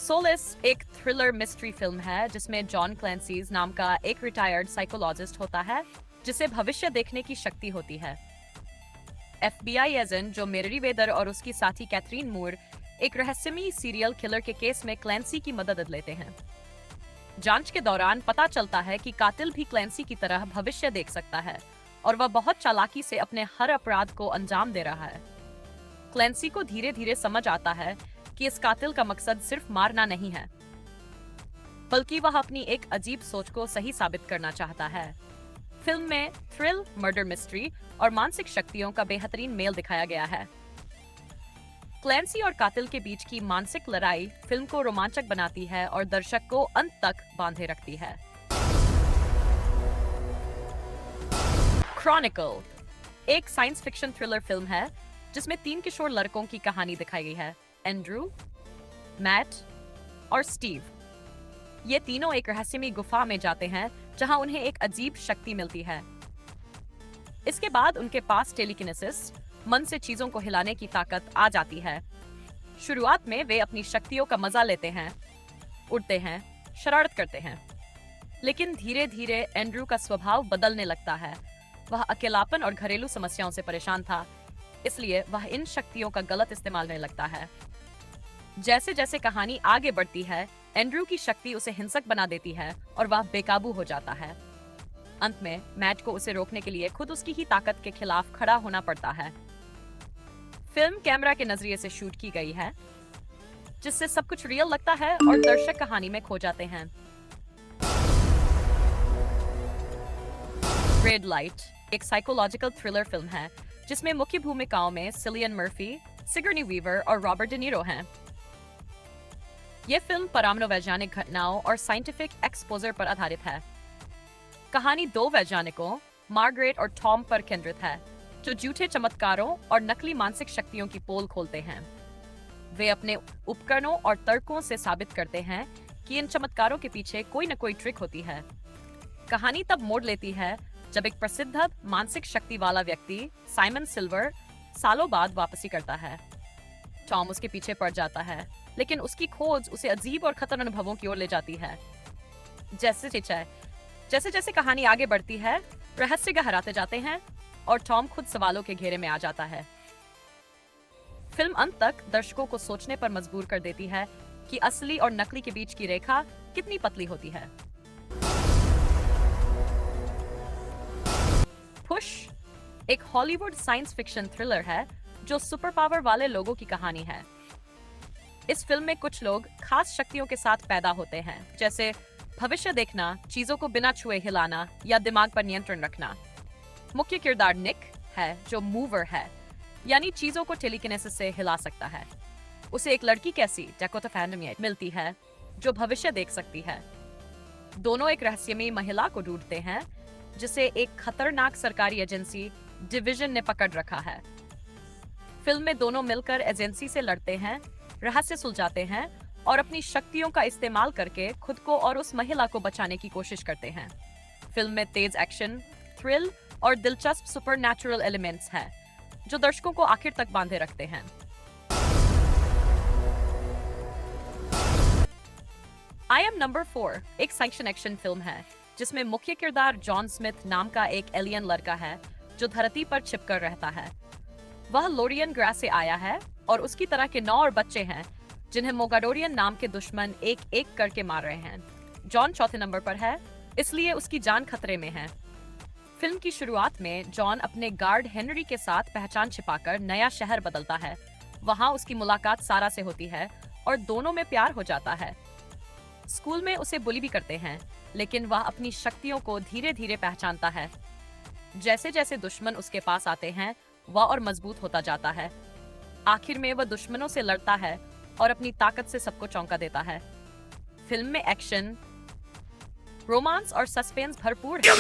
Solis एक thriller mystery film है जिसमें जॉन क्लैंसीज नाम का एक रिटायर्ड साइकोलॉजिस्ट होता है जिसे भविष्य देखने की शक्ति होती है। FBI एजेंट जो मेरिवेदर और उसकी साथी कैथरीन मूर एक रहस्यमयी सीरियल किलर के केस में क्लैंसी की मदद लेते हैं। जांच के दौरान पता चलता है कि कातिल भी क्लैंसी की तरह भविष्य देख सकता है और वह बहुत चालाकी से अपने हर अपराध को अंजाम दे रहा है। क्लैंसी को धीरे धीरे समझ आता है कि इस कातिल का मकसद सिर्फ मारना नहीं है, बल्कि वह अपनी एक अजीब सोच को सही साबित करना चाहता है। फिल्म में थ्रिल, मर्डर मिस्ट्री और मानसिक शक्तियों का बेहतरीन मेल दिखाया गया है। क्लैंसी और कातिल के बीच की मानसिक लड़ाई फिल्म को रोमांचक बनाती है और दर्शक को अंत तक बांधे रखती है। क्रॉनिकल एक साइंस फिक्शन थ्रिलर फिल्म है जिसमें 3 किशोर लड़कों की कहानी दिखाई गई है, एंड्रू, मैट और स्टीव। ये तीनों एक रहस्यमयी गुफा में जाते हैं जहां उन्हें एक अजीब शक्ति मिलती है। इसके बाद उनके पास टेलीकिनेसिस, मन से चीजों को हिलाने की ताकत आ जाती है। शुरुआत में वे अपनी शक्तियों का मजा लेते हैं, उड़ते हैं, शरारत करते हैं, लेकिन धीरे धीरे एंड्रू का स्वभाव बदलने लगता है। वह अकेलापन और घरेलू समस्याओं से परेशान था, इसलिए वह इन शक्तियों का गलत इस्तेमाल करने लगता है। जैसे जैसे कहानी आगे बढ़ती है, एंड्रू की शक्ति उसे हिंसक बना देती है और वह बेकाबू हो जाता है। अंत में मैट को उसे रोकने के लिए खुद उसकी ही ताकत के खिलाफ खड़ा होना पड़ता है। फिल्म कैमरा के नजरिए से शूट की गई है, जिससे सब कुछ रियल लगता है और दर्शक कहानी में खो जाते हैं। रेड लाइट एक साइकोलॉजिकल थ्रिलर फिल्म है जिसमें मुख्य भूमिकाओं में सिलियन मर्फी, सिगर्नी वीवर और रॉबर्ट डी नीरो हैं। यह फिल्म परमाणुवैज्ञानिक घटनाओं और साइंटिफिक एक्सपोजर पर आधारित है। कहानी 2 वैज्ञानिकों, मार्गरेट और टॉम पर केंद्रित है, जो झूठे चमत्कारों और नकली मानसिक शक्तियों की पोल खोलते हैं। वे अपने उपकरणों और तर्कों से साबित करते हैं कि इन चमत्कारों के पीछे कोई न कोई ट्रिक होती है। कहानी तब मोड़ लेती है जब एक प्रसिद्ध मानसिक शक्ति वाला व्यक्ति, साइमन सिल्वर, सालों बाद वापसी करता है। टॉम उसके पीछे पड़ जाता है, लेकिन उसकी खोज उसे अजीब और खतरनाक अनुभवों की ओर ले जाती है। जैसे जैसे कहानी आगे बढ़ती है, रहस्य गहराते जाते हैं और टॉम खुद सवालों के घेरे में आ जाता है। फिल्म अंत तक दर्शकों को सोचने पर मजबूर कर देती है कि असली और नकली के बीच की रेखा कितनी पतली होती है। पुश एक हॉलीवुड साइंस फिक्शन थ्रिलर है जो सुपर पावर वाले लोगों की कहानी है। इस फिल्म में कुछ लोग खास शक्तियों के साथ पैदा होते हैं, जैसे भविष्य देखना, चीजों को बिना छुए हिलाना या दिमाग पर नियंत्रण रखना। मुख्य किरदार निक है जो मूवर है, यानी चीजों को टेलीकिनेसिस से हिला सकता है। उसे एक लड़की कैसी डैकोटा फैंटम मिलती है जो भविष्य देख सकती है। दोनों एक रहस्यमयी महिला को ढूंढते हैं जिसे एक खतरनाक सरकारी एजेंसी डिवीजन ने पकड़ रखा है। फिल्म में दोनों मिलकर एजेंसी से लड़ते हैं, रहस्य सुलझाते हैं और अपनी शक्तियों का इस्तेमाल करके खुद को और उस महिला को बचाने की कोशिश करते हैं। फिल्म में तेज एक्शन, थ्रिल और दिलचस्प सुपरनैचुरल एलिमेंट्स हैं, जो दर्शकों को आखिर तक बांधे रखते हैं। आई एम नंबर 4 एक साइंस एक्शन फिल्म है जिसमें मुख्य किरदार जॉन स्मिथ नाम का एक एलियन लड़का है जो धरती पर छिपकर रहता है। वह लोरियन ग्रह से आया है और उसकी तरह के 9 और बच्चे हैं जिन्हें मोगाडोरियन नाम के दुश्मन एक एक करके मार रहे हैं। जॉन 4थे नंबर पर है, इसलिए उसकी जान खतरे में है। फिल्म की शुरुआत में जॉन अपने गार्ड हेनरी के साथ पहचान छिपाकर नया शहर बदलता है। वहां उसकी मुलाकात सारा से होती है और दोनों में प्यार हो जाता है। स्कूल में उसे बुली भी करते हैं, लेकिन वह अपनी शक्तियों को धीरे धीरे पहचानता है। जैसे जैसे दुश्मन उसके पास आते हैं, वह और मजबूत होता जाता है। आखिर में वह दुश्मनों से लड़ता है और अपनी ताकत से सबको चौंका देता है। फिल्म में एक्शन, रोमांस और सस्पेंस भरपूर है।